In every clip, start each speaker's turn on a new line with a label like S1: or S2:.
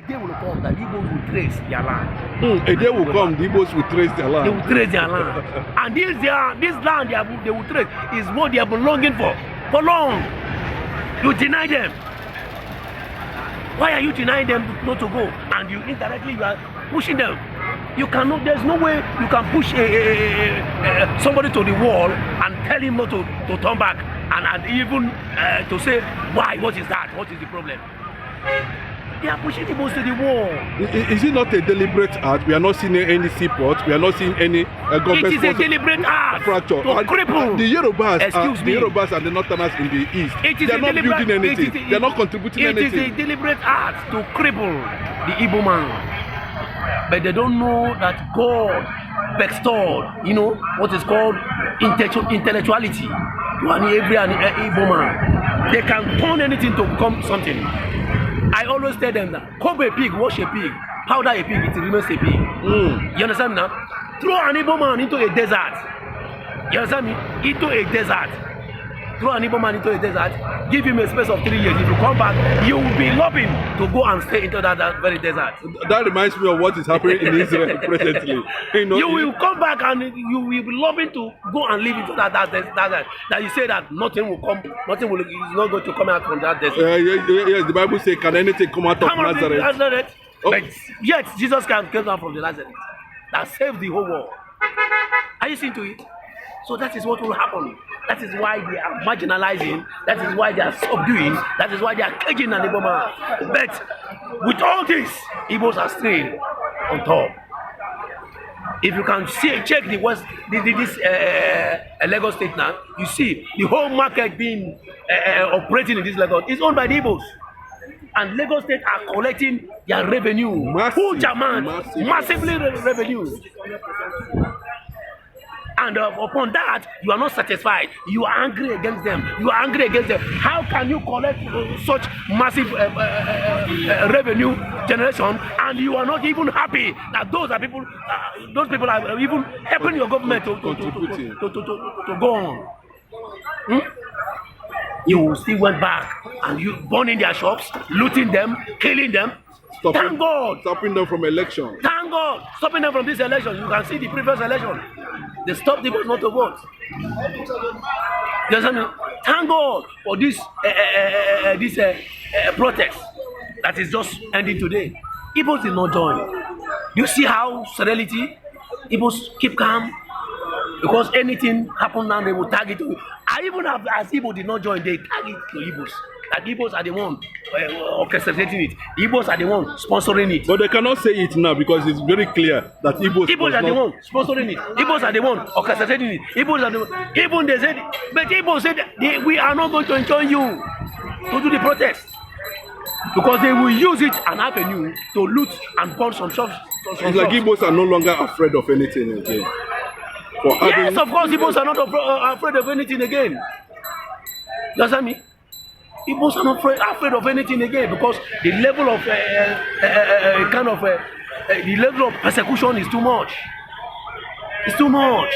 S1: day will come that the Igbos will trace their land.
S2: A day will come, the Igbos will trace their land.
S1: They will trace their land. And this land they will trace is what they have been longing for long. You deny them. Why are you denying them not to go? And you indirectly you are pushing them. You cannot. There's no way you can push somebody to the wall and tell him not to turn back and even to say why. What is that? What is the problem? They are pushing the most to the wall.
S2: Is it not a deliberate act? We are not seeing any seaport. We are not seeing any government.
S1: It is a deliberate act
S2: fracture.
S1: to cripple.
S2: The Yorubas,
S1: the
S2: Yorubas and the Northerners in the east. They are not building anything. They are not contributing anything.
S1: It is a deliberate act to cripple the Igbo man. But they don't know that God bestowed, what is called intellectuality to every Igbo man. They can turn anything to become something. I always tell them that comb a pig, wash a pig, powder a pig, it remains a pig. You understand now? Throw an Igbo man into a desert. You understand me? Into a desert. Throw an Igbo man into a desert, give him a space of 3 years. If you come back, you will be lobbying to go and stay into that very desert.
S2: That reminds me of what is happening in Israel presently.
S1: You will come back and you will be lobbying to go and live into that desert. That you say that nothing is not going to come out from that desert.
S2: Yes, the Bible says, can anything come out of Nazareth?
S1: Oh. But yet Jesus came down from the Nazareth that saved the whole world. Are you seeing to it? So that is what will happen. That is why they are marginalizing. That is why they are subduing. That is why they are caging an Igbo man. But with all this, Igbos are still on top. If you can check the West, this Lagos state now, you see the whole market being operating in this Lagos is owned by the Igbos. And Lagos state are collecting their revenue. Huge amount, massively revenue. And upon that, you are not satisfied. You are angry against them. How can you collect such massive revenue generation and you are not even happy that those people are even helping your government to go on? You still went back and you burning their shops, looting them, killing them. Thank God.
S2: Stopping them from election.
S1: Thank God. Stopping them from this election. You can see the previous election. They stopped the vote not to vote. You understand me? Thank God for this protest that is just ending today. Igbos did not join. You see how serenity? Igbos keep calm. Because anything happen now, they will tag it to. I even have, as Igbo did not join, they tag it to Igbos. That Igbos are the one orchestrating it. Igbos are the one sponsoring it.
S2: But they cannot say it now because it's very clear that Igbos
S1: are the one sponsoring it. Igbos are the one orchestrating it. Igbos are the one. Even they said, but Igbos said we are not going to join you to do the protest because they will use it an avenue to loot and burn some shops.
S2: It's like Igbos are no longer afraid of anything again.
S1: Yes, of course, Igbos are not afraid of anything again. You understand me? Igbos are not afraid of anything again because the level of the level of persecution is too much. It's too much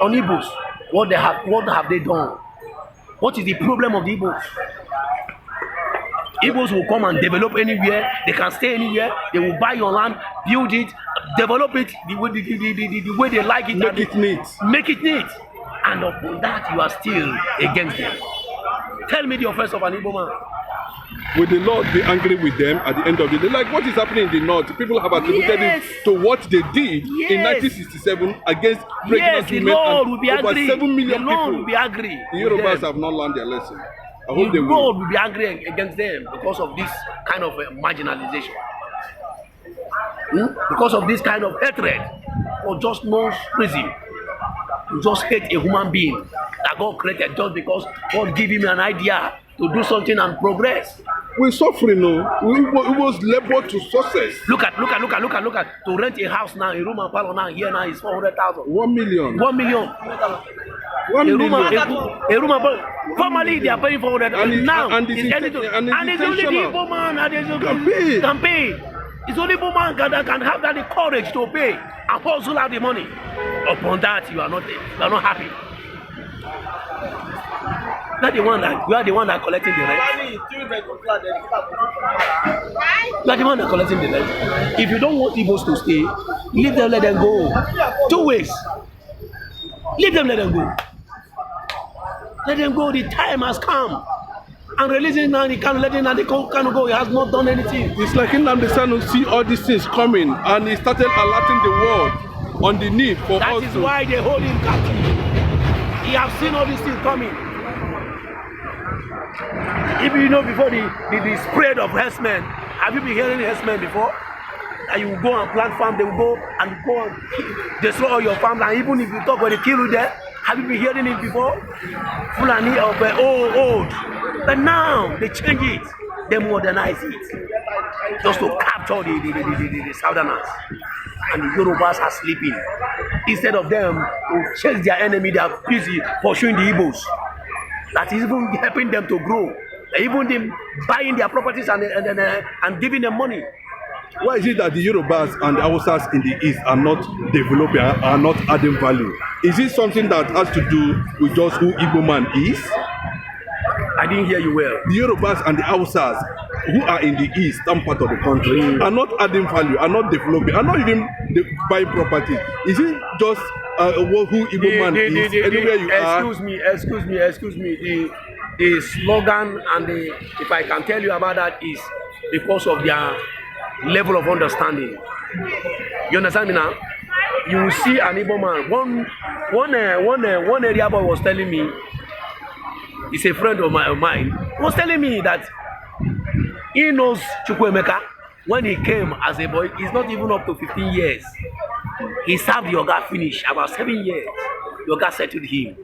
S1: on Igbos. What have they done? What is the problem of the Igbos? Igbos will come and develop anywhere. They can stay anywhere. They will buy your land, build it, develop it the way they like it.
S2: Make it neat.
S1: Make it neat. And upon that, you are still against them. Tell me the offense of an Igbo man.
S2: Will the Lord be angry with them at the end of the day? Like what is happening in the north? People have attributed it to what they did in 1967 against pregnant women and over 7 million people.
S1: The Lord will be angry.
S2: The Yorubas have not learned their lesson. I hope they will.
S1: The Lord will be angry against them because of this kind of marginalization. Because of this kind of hatred or just no reason. You just hate a human being that God created just because God gave him an idea to do something and progress.
S2: We're suffering, no. It was labor to success.
S1: Look at. To rent a house now, a room and parlor now, here now is 400,000.
S2: 1 million.
S1: 1 million.
S2: 1 million.
S1: A room and parlor. Formerly they are paying 400,000. Now it's anything. And it's only the Igbo man that can pay. It's only Igbo man that can have that courage to pay and hustle out the money. Upon that, you are not happy. You are the one that collecting the rent. You are the one that collecting the rent. If you don't want Igbos to stay, leave them, let them go. 2 ways. Leave them, let them go. Let them go. The time has come. And releasing now, he can't let him and they can't go. He has not done anything.
S2: It's like Nnamdi Kanu see all these things coming, and he started alerting the world on the need for
S1: that
S2: us.
S1: That is why they hold him captive. He has seen all these things coming. If you know before the spread of herdsmen, have you been hearing herdsmen before? That you will go and plant farm, they will go and destroy all your farms, and even if you talk when they kill you there, have you been hearing it before? Fulani of old. But now they change it, they modernize it, just to capture the Southerners. And the Yorubas are sleeping. Instead of them to chase their enemy, they are busy pursuing the Igbos. That is even helping them to grow. Even them buying their properties and giving them money.
S2: Why is it that the Yorubas and the Hausas in the East are not developing, are not adding value? Is it something that has to do with just who Igbo man is?
S1: I didn't hear you well.
S2: The Yorubas and the Hausas who are in the eastern part of the country are not adding value, are not developing, are not even buying property. Is it just who Igbo man is anywhere you are?
S1: Excuse me. The slogan and if I can tell you about that, is because of their level of understanding. You understand me now? You will see an Igbo man. One area boy was telling me, he's a friend of mine, was telling me that he knows Chukwuemeka. When he came as a boy, he's not even up to 15 years. He served Yoga finish about 7 years. Yoga settled him.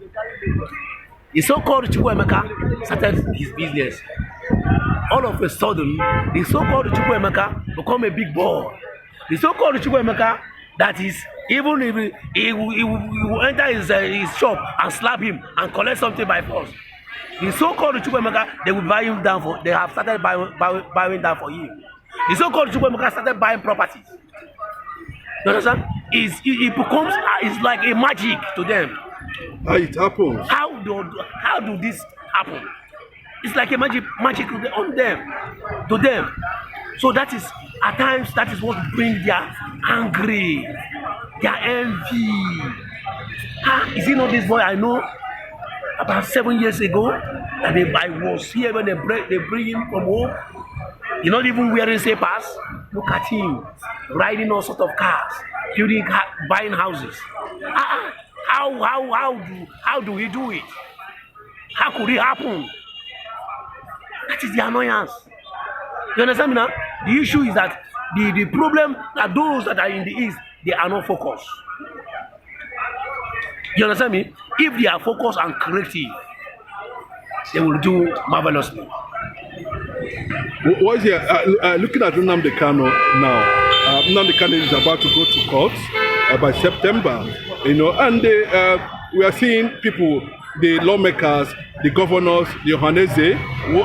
S1: The so-called Chukwuemeka started his business. All of a sudden, the so-called Chukwuemeka become a big boy. The so-called Chukwuemeka, that is, even if he will enter his shop and slap him and collect something by force. The so-called Chukwuemeka, they will buy him down for. They have started buying down for him. The so-called Chukwuemeka started buying properties. You understand? It becomes it's like a magic to them.
S2: How it happens?
S1: How do this happen? It's like a magic on them, to them. So that is at times that is what brings their angry, their envy. Is it not this boy I know? About 7 years ago, that I was here when they bring him from home. He's not even wearing slippers. Look at him, riding all sorts of cars, buying houses. How do he do it? How could it happen? That is the annoyance. You understand me now? The issue is that the problem that those that are in the East, they are not focused. You understand me? If they are focused and creative, they will do marvelously.
S2: What is here? Looking at Nnamdi Kanu now, Nnamdi Kanu is about to go to court by September, and we are seeing people, the lawmakers, the governors, the Ohaneze,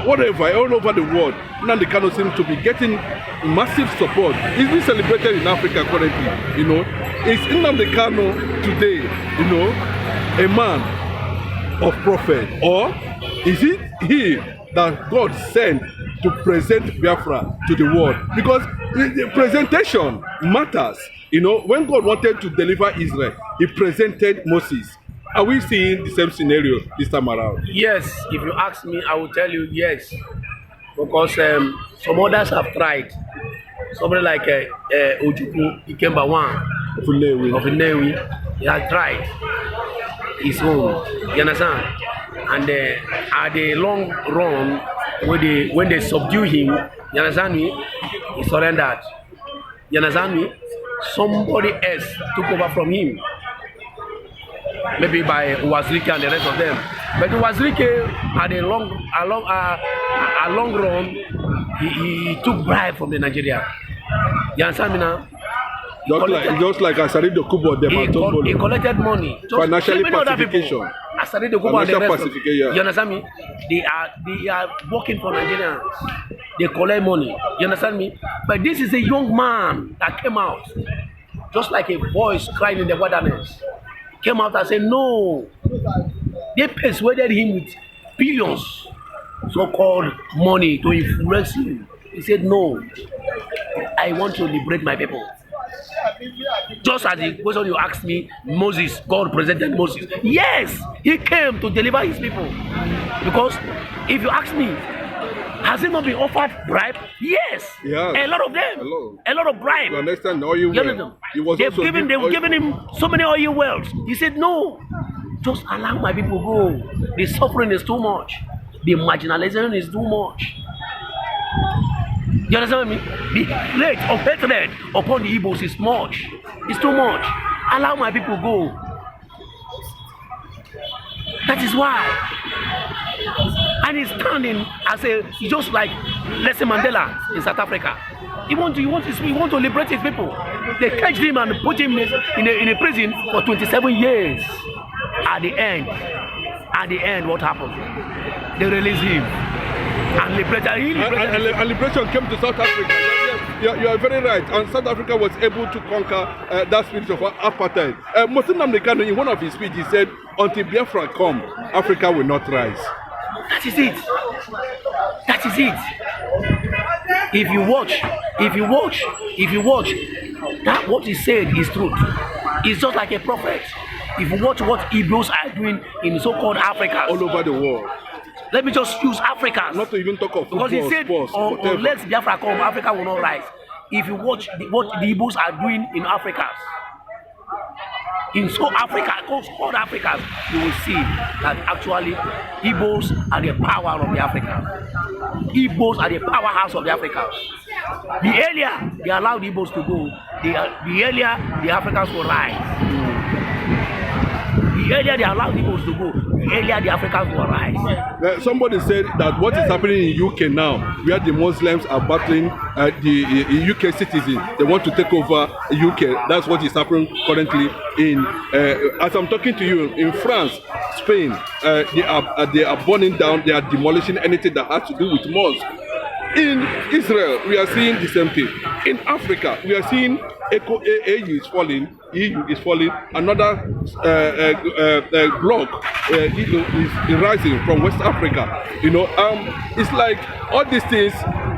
S2: whatever, all over the world. Nnamdi Kanu seems to be getting massive support. He's been celebrated in Africa currently, Is Nnamdi Kanu today, a man of prophet, or is it he that God sent to present Biafra to the world? Because the presentation matters. When God wanted to deliver Israel, he presented Moses. Are we seeing the same scenario this time around?
S1: Yes, if you ask me, I will tell you yes. Because some others have tried. Somebody like Ojukwu Ikemba of Inewi, he has tried his own. You understand? And at the long run, when they subdue him, you understand me? He surrendered. You understand me? Somebody else took over from him. Maybe by Uwazirike and the rest of them. But Uwazirike, at a long run, he took bribe from the Nigeria. You understand me now?
S2: Just like Asari Dokubo,
S1: he collected money.
S2: Financial pacification.
S1: Asari Dokubo and the rest of them. You understand me? They are working for Nigerians. They collect money. You understand me? But this is a young man that came out, just like a voice crying in the wilderness. Came out and said, no. They persuaded him with billions so-called money to influence you. He said, no, I want to liberate my people. Just as the question you asked me, Moses, God presented Moses. Yes, he came to deliver his people. Because if you ask me, has it not been offered bribe? Yes. A lot of them. A lot of bribe.
S2: You understand? Oil well.
S1: They've given him so many oil wells. He said, no, just allow my people go. The suffering is too much. The marginalization is too much. You understand me? The rate of hatred upon the Igbos is much. It's too much. Allow my people go. That is why. And he's standing as he's just like Nelson Mandela in South Africa. He want to liberate his people. They catch him and put him in a prison for 27 years. At the end, what happened? They released him. And
S2: liberation came to South Africa. You are very right. And South Africa was able to conquer that spirit of apartheid. Nnamdi Kanu, in one of his speeches, he said, until Biafra come, Africa will not rise.
S1: That is it. That is it. If you watch, that what he said is truth. He's just like a prophet. If you watch what Igbos are doing in so-called Africa.
S2: All over the world.
S1: Let me just use Africa.
S2: Not to even talk of football,
S1: because he said,
S2: sports,
S1: unless Biafra come, Africa will not rise. If you watch what the Igbos are doing in Africa, in so Africa, called Africa, you will see that actually Igbos are the power of the Africans. Igbos are the powerhouse of the Africans. The earlier they allow the Igbos to go, the earlier the Africans will rise. The earlier they allow the Igbos to go, the earlier the Africans will rise.
S2: Somebody said that what is happening in UK now, where the Muslims are battling the UK citizens, they want to take over UK. That's what is happening currently in, as I'm talking to you, in France, Spain. They are burning down, they are demolishing anything that has to do with mosques. In Israel, we are seeing the same thing. In Africa, we are seeing AU is falling, EU is falling, another bloc is rising from West Africa. It's like all these things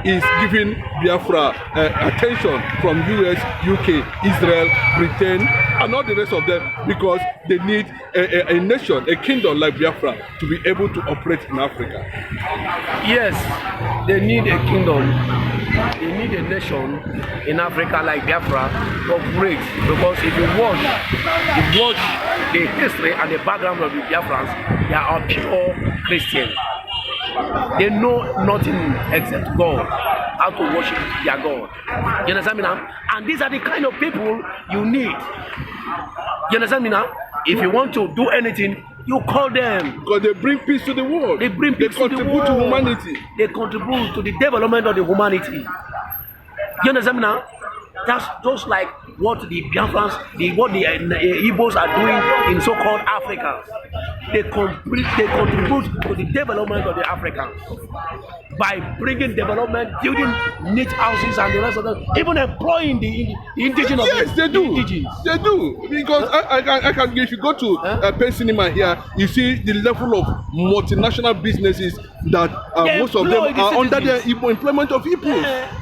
S2: is giving Biafra attention from US, UK, Israel, Britain, and all the rest of them, because they need a nation, a kingdom like Biafra to be able to operate in Africa.
S1: Yes, they need a kingdom. They need a nation in Africa like Biafra to operate, because if you watch the history and the background of the Biafrans, they are pure Christians. They know nothing except God, how to worship their God. You understand me now? And these are the kind of people you need. You understand me now? If you want to do anything, you call them.
S2: Because they bring peace to the world.
S1: They bring peace to the world.
S2: They contribute to humanity.
S1: They contribute to the development of the humanity. You understand me now? That's just like what the Biafrans, what the Igbos are doing in so-called Africa. They contribute to the development of the Africans by bringing development, building neat houses and the rest of them, even employing the indigenous.
S2: Yes, they do. They do. Because I can, if you go to Penn Cinema here, you see the level of multinational businesses that most of them are under the employment of Igbos.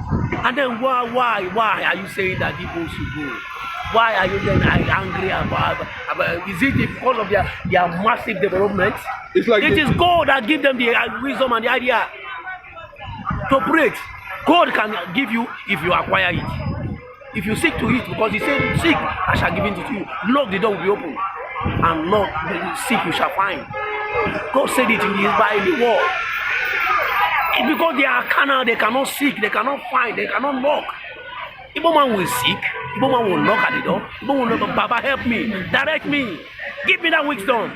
S1: And then why are you saying that Igbos should go? Why are you then angry about? Is it because of their massive development?
S2: It's like
S1: it is God that gives them the wisdom and the idea to operate. God can give you if you acquire it. If you seek to it, because He said, "Seek, I shall give it to you. Knock, the door will be open, and knock, seek, you shall find." God said it by the word. It's because they are carnal, they cannot seek, they cannot find, they cannot knock. Igbo man will seek, Igbo man will knock at the door, Igbo will knock, Baba, help me, direct me, give me that wisdom.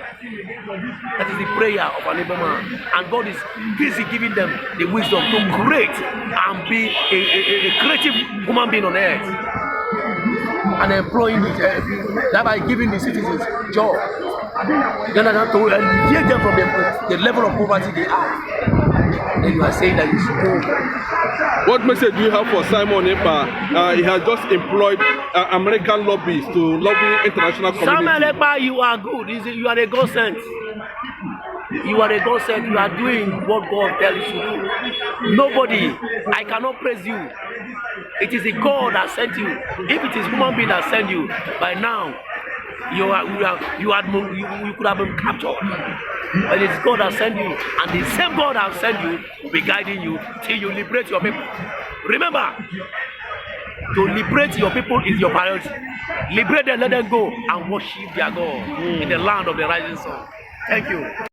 S1: That is the prayer of an Igbo man. And God is busy giving them the wisdom to create and be a creative human being on earth. And employing thereby giving the citizens job. Then I have to alleviate them from the level of poverty they are. Then you are saying that you should go.
S2: What message do you have for Simon Ekpa? He has just employed American lobbyists to lobby international community.
S1: Simon Ekpa, you are good. You are a godsend. You are a God sent. You are doing what God tells you to do. Nobody, I cannot praise you. It is a God that sent you. If it is human being that sent you, by now you could have been captured. But it's God that sent you, and the same God that sent you will be guiding you till you liberate your people. Remember, to liberate your people is your priority. Liberate them, let them go and worship their God in the land of the rising sun. Thank you.